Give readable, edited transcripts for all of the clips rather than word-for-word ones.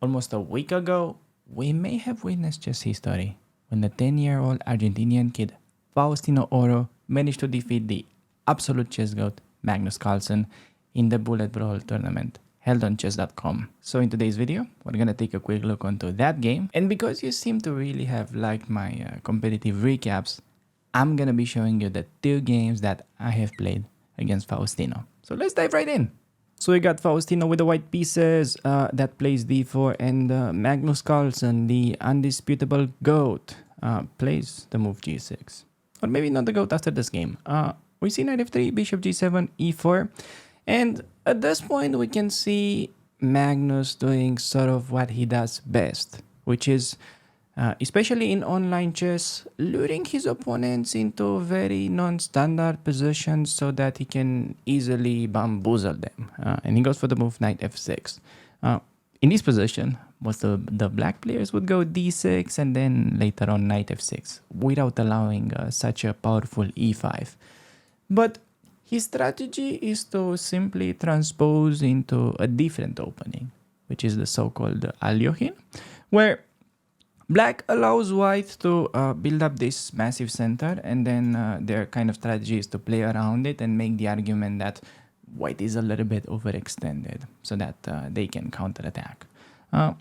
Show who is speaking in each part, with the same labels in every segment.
Speaker 1: Almost a week ago, we may have witnessed chess history when the 10-year-old Argentinian kid Faustino Oro managed to defeat the absolute chess goat Magnus Carlsen in the Bullet Brawl tournament held on chess.com. So in today's video, we're gonna take a quick look onto that game, and because you seem to really have liked my competitive recaps, I'm gonna be showing you the two games that I have played against Faustino. So let's dive right in. So we got Faustino with the white pieces that plays d4, and Magnus Carlsen, the undisputable GOAT, plays the move g6. Or maybe not the GOAT after this game. We see knight f3, bishop g7, e4, and at this point we can see Magnus doing sort of what he does best, which is especially in online chess, luring his opponents into very non-standard positions so that he can easily bamboozle them. And he goes for the move knight f6. In this position, most of the black players would go d6 and then later on knight f6 without allowing such a powerful e5. But his strategy is to simply transpose into a different opening, which is the so-called Aljohin, where Black allows white to build up this massive center, and then their kind of strategy is to play around it and make the argument that white is a little bit overextended so that they can counterattack.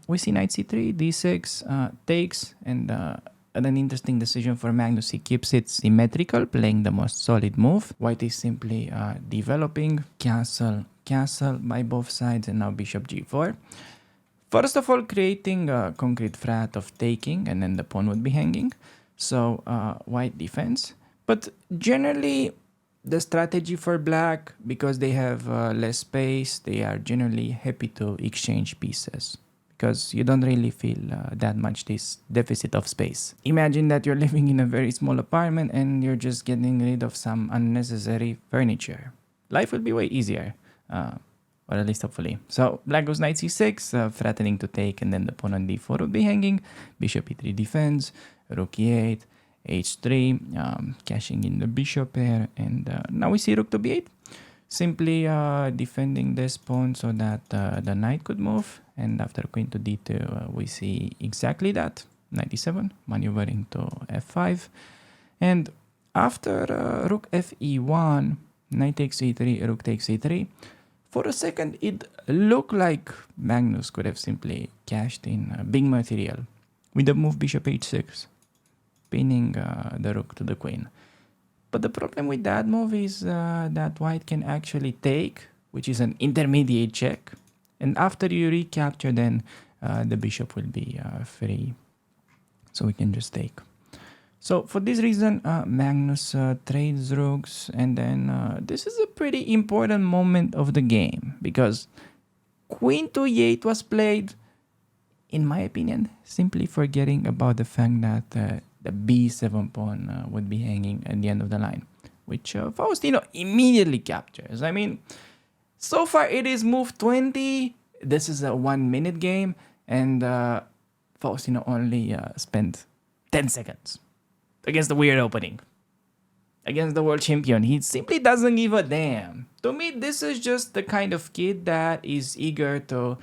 Speaker 1: We see knight c3, d6, takes, and an interesting decision for Magnus. He keeps it symmetrical, playing the most solid move. White is simply developing castle, castle by both sides, and now bishop g4. First of all, creating a concrete threat of taking, and then the pawn would be hanging. So white defends. But generally, the strategy for black, because they have less space, they are generally happy to exchange pieces, because you don't really feel that much this deficit of space. Imagine that you're living in a very small apartment and you're just getting rid of some unnecessary furniture. Life would be way easier. Or at least hopefully. So black goes knight c6, threatening to take, and then the pawn on d4 would be hanging. Bishop e3 defends, rook e8, h3, cashing in the bishop pair, and now we see rook to b8. Simply defending this pawn so that the knight could move, and after queen to d2 we see exactly that. Knight e7, maneuvering to f5, and after rook fe1, knight takes e3, rook takes e3. For a second, it looked like Magnus could have simply cashed in big material with the move bishop h6, pinning the rook to the queen. But the problem with that move is that white can actually take, which is an intermediate check. And after you recapture, then the bishop will be free. So we can just take. So for this reason, Magnus trades rooks, and then this is a pretty important moment of the game, because queen to e8 was played, in my opinion, simply forgetting about the fact that the b7 pawn would be hanging at the end of the line, which Faustino immediately captures. I mean, so far it is move 20. This is a 1-minute game, and Faustino only spent 10 seconds. Against the weird opening. Against the world champion. He simply doesn't give a damn. To me, this is just the kind of kid that is eager to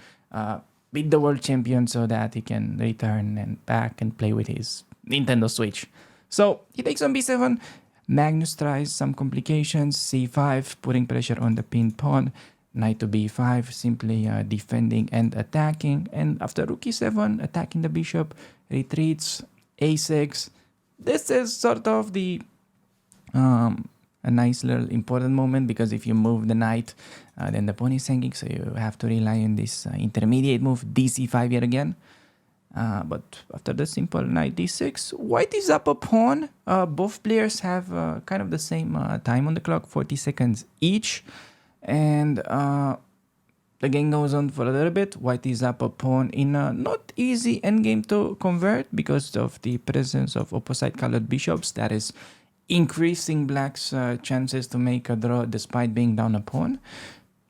Speaker 1: beat the world champion so that he can return and back and play with his Nintendo Switch. So he takes on b7. Magnus tries some complications. c5, putting pressure on the pinned pawn. Knight to b5, simply defending and attacking. And after rook e7, attacking the bishop, retreats, a6. This is sort of the a nice little important moment, because if you move the knight, then the pawn is hanging, so you have to rely on this intermediate move, dc5 yet again. But after the simple knight d6, white is up a pawn. Both players have kind of the same time on the clock, 40 seconds each. And the game goes on for a little bit. White is up a pawn in a not easy endgame to convert because of the presence of opposite colored bishops that is increasing black's chances to make a draw despite being down a pawn.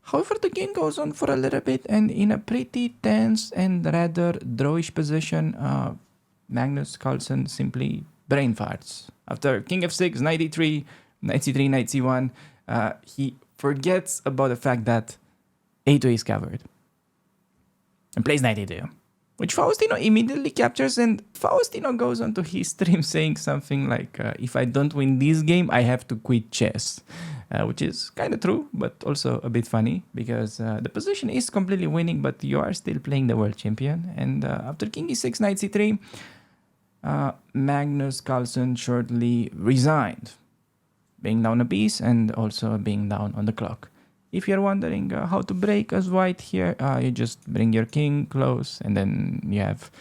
Speaker 1: However, the game goes on for a little bit, and in a pretty tense and rather drawish position, Magnus Carlsen simply brain farts. After king f6, knight e3, knight c3, knight c1, he forgets about the fact that a2 is covered and plays knight a2. which Faustino immediately captures. And Faustino goes on to his stream saying something like, if I don't win this game, I have to quit chess. Which is kind of true, but also a bit funny because the position is completely winning, but you are still playing the world champion. And after king e6, knight c3, Magnus Carlsen shortly resigned, being down a piece and also being down on the clock. If you're wondering how to break as white here, you just bring your king close, and then you have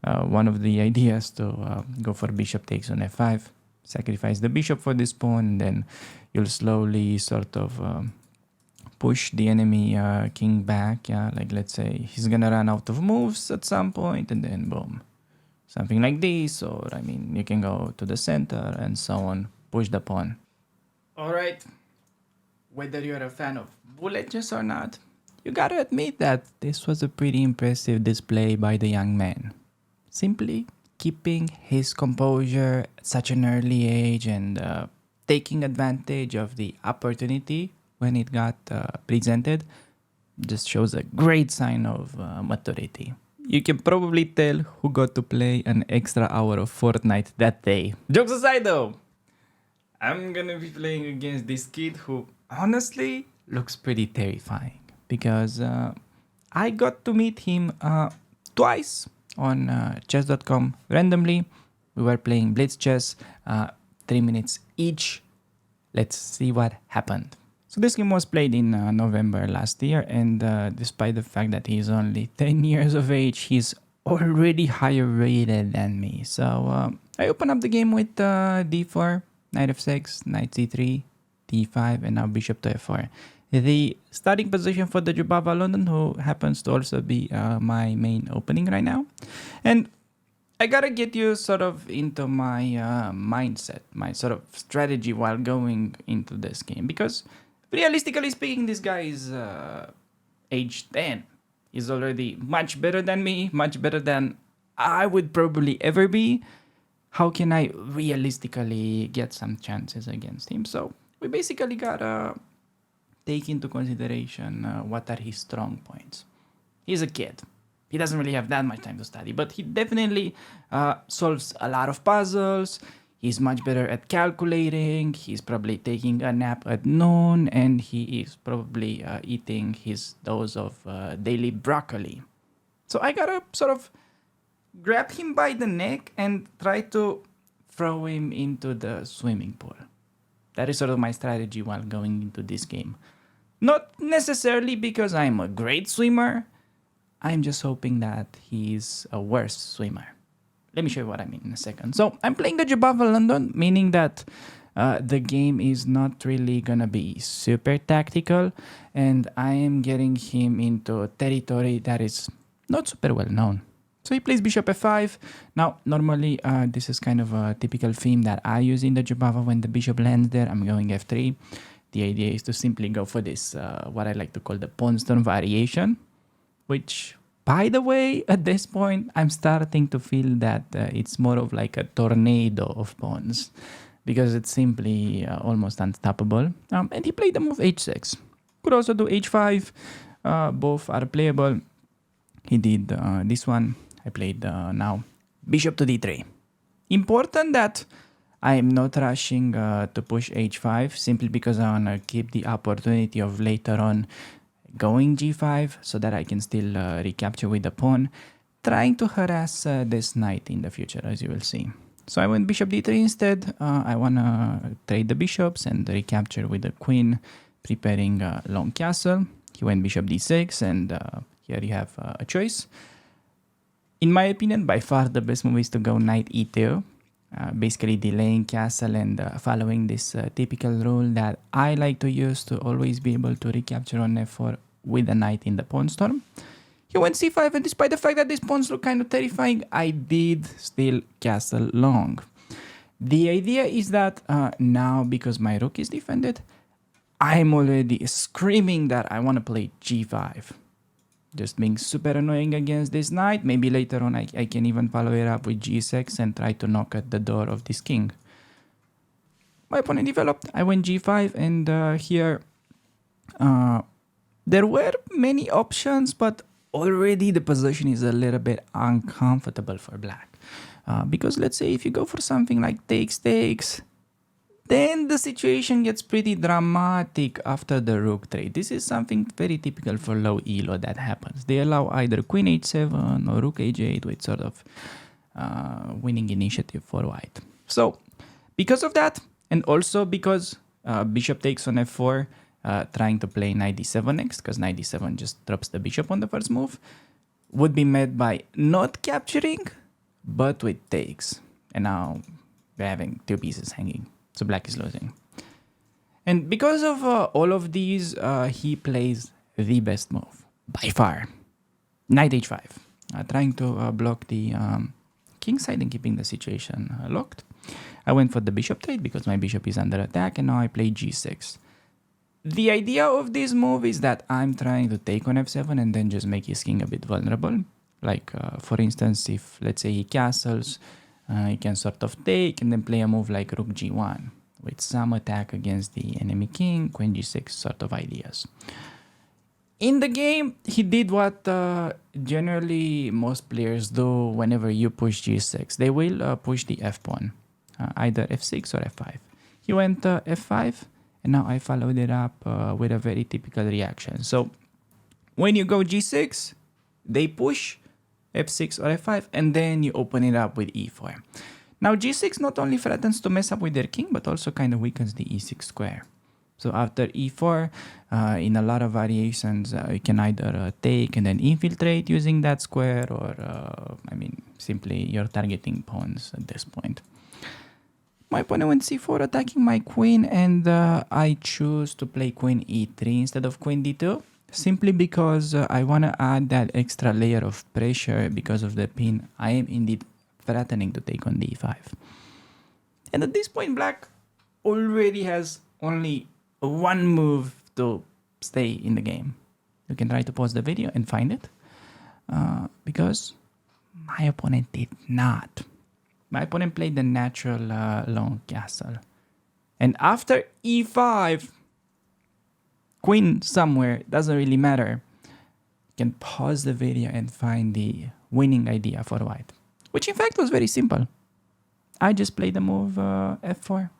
Speaker 1: one of the ideas to go for bishop takes on f5, sacrifice the bishop for this pawn, and then you'll slowly sort of push the enemy king back. Yeah, like let's say he's gonna run out of moves at some point, and then boom, something like this, or I mean, you can go to the center and so on, push the pawn. All right. Whether you're a fan of bullet chess or not, you gotta admit that this was a pretty impressive display by the young man. Simply keeping his composure at such an early age and taking advantage of the opportunity when it got presented just shows a great sign of maturity. You can probably tell who got to play an extra hour of Fortnite that day. Jokes aside though, I'm gonna be playing against this kid who honestly looks pretty terrifying because I got to meet him twice on chess.com randomly. We were playing blitz chess, 3 minutes each. Let's see what happened. So this game was played in November last year, and despite the fact that he's only 10 years of age, he's already higher rated than me. So I open up the game with d4, knight f6, knight c3, d5, and now bishop to f4. The starting position for the Jubava London, who happens to also be my main opening right now. And I gotta get you sort of into my mindset, my sort of strategy while going into this game. Because realistically speaking, this guy is age 10. He's already much better than me, much better than I would probably ever be. How can I realistically get some chances against him? So we basically gotta take into consideration what are his strong points. He's a kid. He doesn't really have that much time to study, but he definitely solves a lot of puzzles. He's much better at calculating. He's probably taking a nap at noon, and he is probably eating his dose of daily broccoli. So I gotta sort of grab him by the neck and try to throw him into the swimming pool. That is sort of my strategy while going into this game. Not necessarily because I'm a great swimmer. I'm just hoping that he's a worse swimmer. Let me show you what I mean in a second. So I'm playing the Jubava London, meaning that the game is not really gonna be super tactical, and I am getting him into territory that is not super well known. So he plays bishop f5. Now, normally, this is kind of a typical theme that I use in the Jubava. When the bishop lands there, I'm going f3. The idea is to simply go for this, what I like to call the pawn storm variation, which, by the way, at this point, I'm starting to feel that it's more of like a tornado of pawns because it's simply almost unstoppable. And he played the move h6. Could also do h5. Both are playable. He did this one. I played now bishop to d3. Important that I am not rushing to push h5 simply because I want to keep the opportunity of later on going g5 so that I can still recapture with the pawn, trying to harass this knight in the future, as you will see. So I went bishop d3 instead. I want to trade the bishops and recapture with the queen, preparing a long castle. He went bishop d6, and here you have a choice. In my opinion, by far the best move is to go knight e2, basically delaying castle and following this typical rule that I like to use to always be able to recapture on f4 with a knight in the pawn storm. He went c5, and despite the fact that these pawns look kind of terrifying, I did still castle long. The idea is that now, because my rook is defended, I'm already screaming that I want to play g5. Just being super annoying against this knight. Maybe later on I can even follow it up with g6 and try to knock at the door of this king. My opponent developed. I went g5, and here there were many options, but already the position is a little bit uncomfortable for black. Because let's say if you go for something like takes, then the situation gets pretty dramatic after the rook trade. This is something very typical for low elo that happens. They allow either queen h7 or rook h8 with sort of winning initiative for white. So because of that, and also because bishop takes on f4, trying to play knight d7 next, because knight d7 just drops the bishop on the first move, would be met by not capturing, but with takes. And now we're having two pieces hanging. So black is losing. And because of all of these, he plays the best move, by far. Knight h5, trying to block the king side and keeping the situation locked. I went for the bishop trade because my bishop is under attack, and now I play g6. The idea of this move is that I'm trying to take on f7 and then just make his king a bit vulnerable. Like, for instance, if, let's say, he castles, he can sort of take and then play a move like rook g1 with some attack against the enemy king, queen g6 sort of ideas. In the game, he did what generally most players do whenever you push g6. They will push the f-pawn, either f6 or f5. He went f5, and now I followed it up with a very typical reaction. So when you go g6, they push f6 or f5, and then you open it up with e4. Now g6 not only threatens to mess up with their king, but also kind of weakens the e6 square. So after e4, in a lot of variations, you can either take and then infiltrate using that square, or, simply you're targeting pawns at this point. My opponent went c4, attacking my queen, and I choose to play queen e3 instead of queen d2, simply because I want to add that extra layer of pressure because of the pin. I am indeed threatening to take on d5. And at this point, black already has only one move to stay in the game. You can try to pause the video and find it, because my opponent did not. My opponent played the natural long castle. And after e5, queen somewhere, doesn't really matter. You can pause the video and find the winning idea for white, which in fact was very simple. I just played the move f4.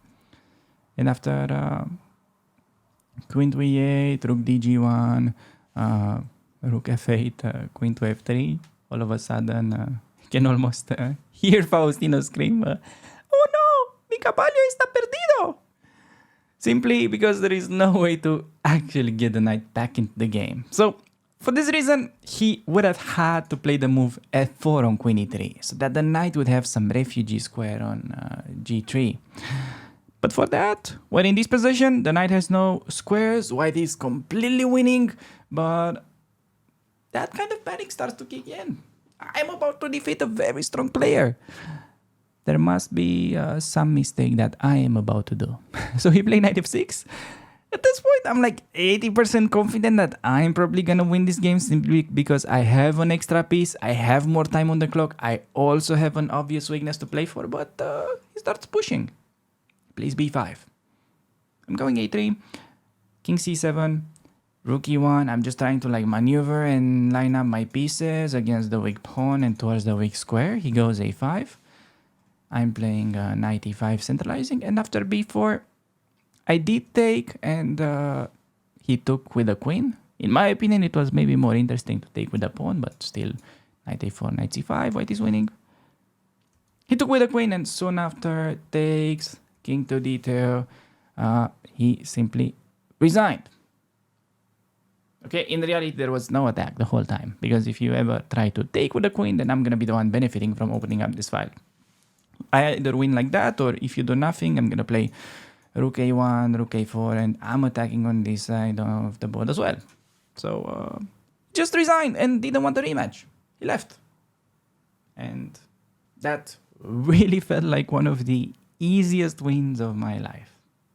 Speaker 1: And after queen to e8, rook dg1, rook f8, queen to f3, all of a sudden you can almost hear Faustino scream, "Oh no, mi caballo está perdido!" Simply because there is no way to actually get the knight back into the game. So for this reason, he would have had to play the move f4 on queen e3, so that the knight would have some refugee square on g3. But for that, when in this position, the knight has no squares, white is completely winning, but that kind of panic starts to kick in. I'm about to defeat a very strong player. There must be some mistake that I am about to do. So he played knight f6. At this point, I'm like 80% confident that I'm probably gonna win this game simply because I have an extra piece, I have more time on the clock, I also have an obvious weakness to play for, but he starts pushing. Plays b5. I'm going a3, king c7, rook e1. I'm just trying to maneuver and line up my pieces against the weak pawn and towards the weak square. He goes a5. I'm playing knight e5 centralizing, and after b4, I did take, and he took with the queen. In my opinion, it was maybe more interesting to take with the pawn, but still, knight a4, knight c5, white is winning. He took with the queen, and soon after takes, king to d2, he simply resigned. Okay, in reality, there was no attack the whole time, because if you ever try to take with the queen, then I'm going to be the one benefiting from opening up this file. I either win like that, or if you do nothing, I'm going to play rook a1, rook a4, and I'm attacking on this side of the board as well. So, just resigned and didn't want a rematch. He left. And that really felt like one of the easiest wins of my life.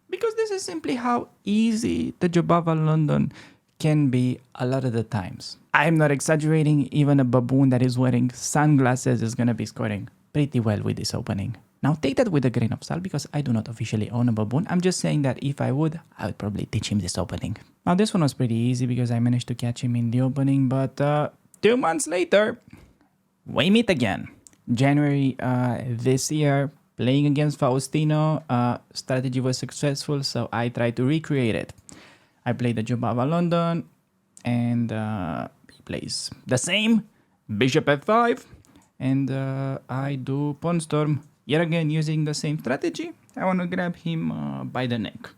Speaker 1: Because this is simply how easy the Jobava London can be a lot of the times. I'm not exaggerating, even a baboon that is wearing sunglasses is going to be scoring pretty well with this opening. Now take that with a grain of salt, because I do not officially own a baboon. I'm just saying that if I would probably teach him this opening. Now this one was pretty easy because I managed to catch him in the opening, but 2 months later, we meet again. January this year, playing against Faustino, strategy was successful, so I tried to recreate it. I played the Jubava London, and he plays the same, Bishop f5, and I do Pawn Storm, yet again using the same strategy. I want to grab him by the neck.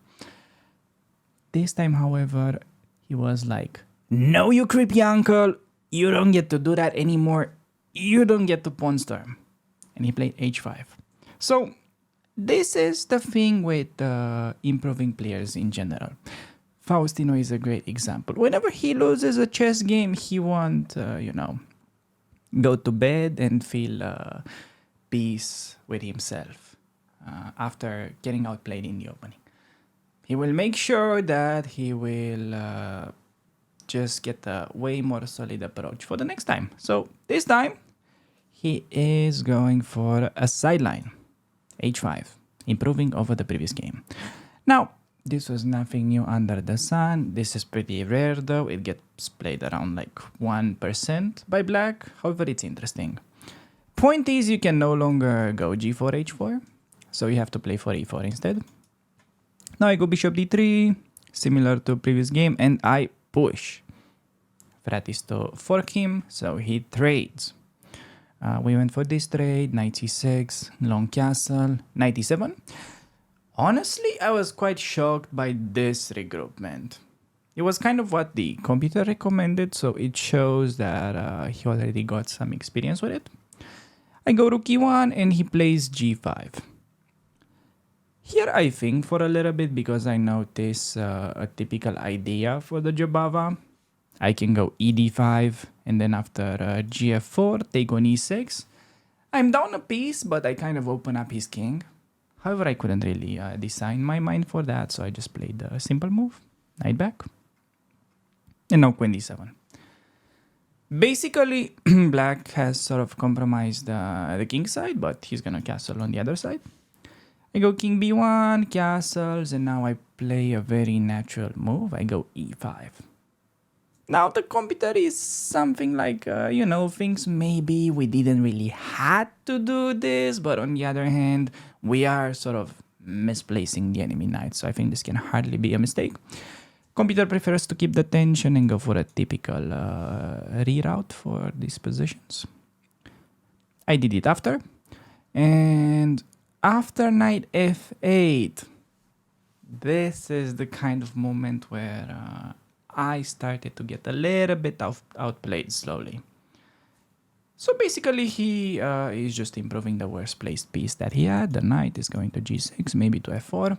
Speaker 1: This time, however, he was like, "No, you creepy uncle, you don't get to do that anymore. You don't get to Pawn Storm." And he played h5. So this is the thing with improving players in general. Faustino is a great example. Whenever he loses a chess game, he won't, go to bed and feel peace with himself after getting outplayed in the opening. He will make sure that he will just get a way more solid approach for the next time. So this time, he is going for a sideline, h5, improving over the previous game. Now, this was nothing new under the sun. This is pretty rare though. It gets played around like 1% by black. However, it's interesting. Point is, you can no longer go g4, h4. So you have to play for e4 instead. Now I go bishop d3, similar to previous game, and I push. Frat is to fork him, so he trades. We went for this trade, knight c6, long castle, knight e7. Honestly, I was quite shocked by this regroupment. It was kind of what the computer recommended, so it shows that he already got some experience with it. I go rook e1 and he plays g5. Here I think for a little bit because I notice a typical idea for the Jubava. I can go ed5 and then after gf4, take on e6. I'm down a piece, but I kind of open up his king. However, I couldn't really design my mind for that, so I just played a simple move, knight back. And now queen d7. Basically, black has sort of compromised the king side, but he's gonna castle on the other side. I go king b1, castles, and now I play a very natural move. I go e5. Now the computer is something like, thinks maybe we didn't really had to do this, but on the other hand, we are sort of misplacing the enemy knight, so I think this can hardly be a mistake. Computer prefers to keep the tension and go for a typical reroute for these positions. I did it after, and after knight f8, this is the kind of moment where I started to get a little bit outplayed slowly. So basically he is just improving the worst placed piece that he had. The knight is going to g6, maybe to f4.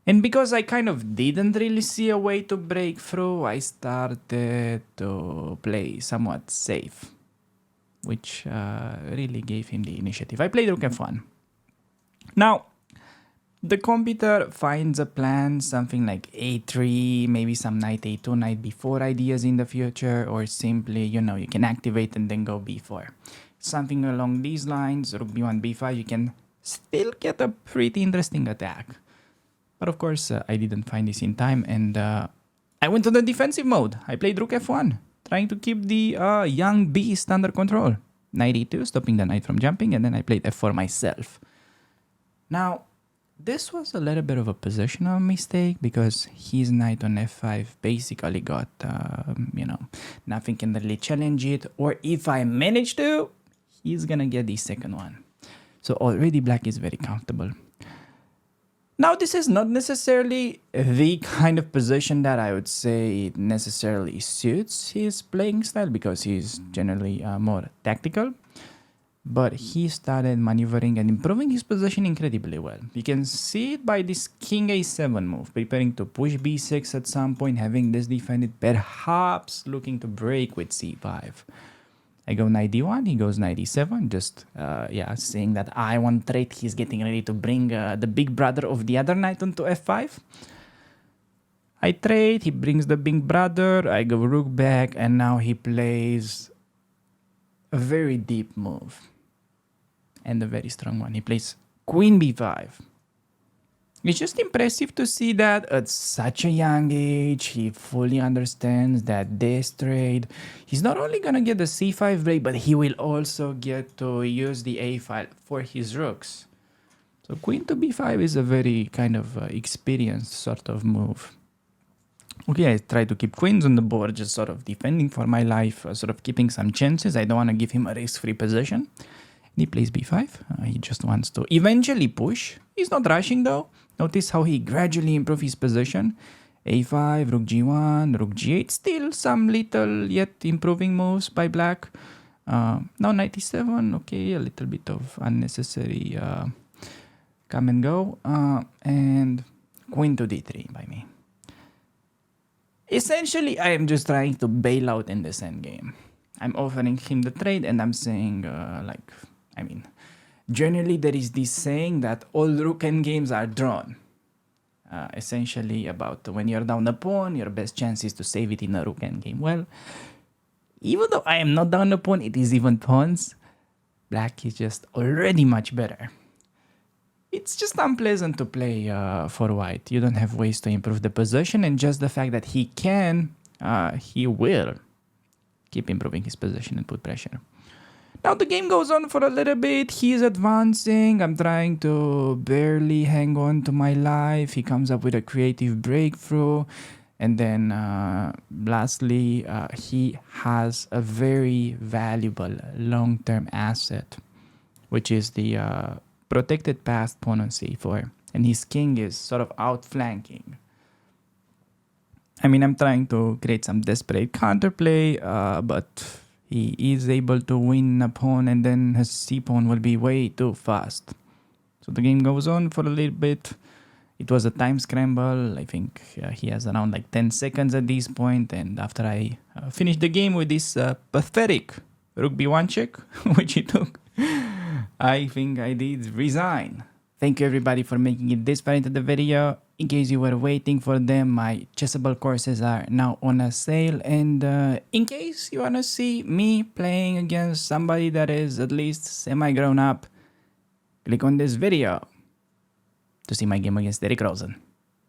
Speaker 1: And because I kind of didn't really see a way to break through, I started to play somewhat safe, which really gave him the initiative. I played rook f1. Now, the computer finds a plan, something like a3, maybe some knight a2, knight b4 ideas in the future, or simply, you can activate and then go b4. Something along these lines, rook b1, b5, you can still get a pretty interesting attack. But of course, I didn't find this in time, and I went to the defensive mode. I played rook f1, trying to keep the young beast under control. Knight e2, stopping the knight from jumping, and then I played f4 myself. Now, this was a little bit of a positional mistake because his knight on f5 basically got, nothing can really challenge it. Or if I manage to, he's gonna get the second one. So already black is very comfortable. Now, this is not necessarily the kind of position that I would say it necessarily suits his playing style because he's generally more tactical. But he started maneuvering and improving his position incredibly well. You can see it by this king a7 move, preparing to push b6 at some point, having this defended, perhaps looking to break with c5. I go knight d1, he goes knight e7, just, saying that I want trade, he's getting ready to bring the big brother of the other knight onto f5. I trade, he brings the big brother, I go rook back, and now he plays a very deep move. And a very strong one. He plays queen b5. It's just impressive to see that at such a young age, he fully understands that this trade, he's not only gonna get the c5 break, but he will also get to use the a file for his rooks. So queen to b5 is a very kind of experienced sort of move. Okay, I try to keep queens on the board, just sort of defending for my life, sort of keeping some chances. I don't want to give him a risk-free position. And he plays b5. He just wants to eventually push. He's not rushing though. Notice how he gradually improves his position. a5, rook g1, rook g8. Still some little yet improving moves by black. Now knight e7. Okay, a little bit of unnecessary come and go. And queen to d3 by me. Essentially, I am just trying to bail out in this endgame. I'm offering him the trade and I'm saying, generally there is this saying that all rook endgames are drawn. Essentially about when you're down a pawn, your best chance is to save it in a rook endgame. Well, even though I am not down a pawn, it is even pawns. Black is just already much better. It's just unpleasant to play for white. You don't have ways to improve the position, and just the fact that he can, he will keep improving his position and put pressure. Now the game goes on for a little bit. He's advancing. I'm trying to barely hang on to my life. He comes up with a creative breakthrough. And then lastly, he has a very valuable long-term asset, which is the protected passed pawn on c4, and his king is sort of outflanking. I mean, I'm trying to create some desperate counterplay, but he is able to win a pawn, and then his c-pawn will be way too fast. So the game goes on for a little bit. It was a time scramble. I think he has around like 10 seconds at this point, and after I finished the game with this pathetic rook b1 check, which he took, I think I did resign. Thank you everybody for making it this far into the video. In case you were waiting for them, my chessable courses are now on a sale. And in case you want to see me playing against somebody that is at least semi-grown up, click on this video to see my game against Derek Rosen.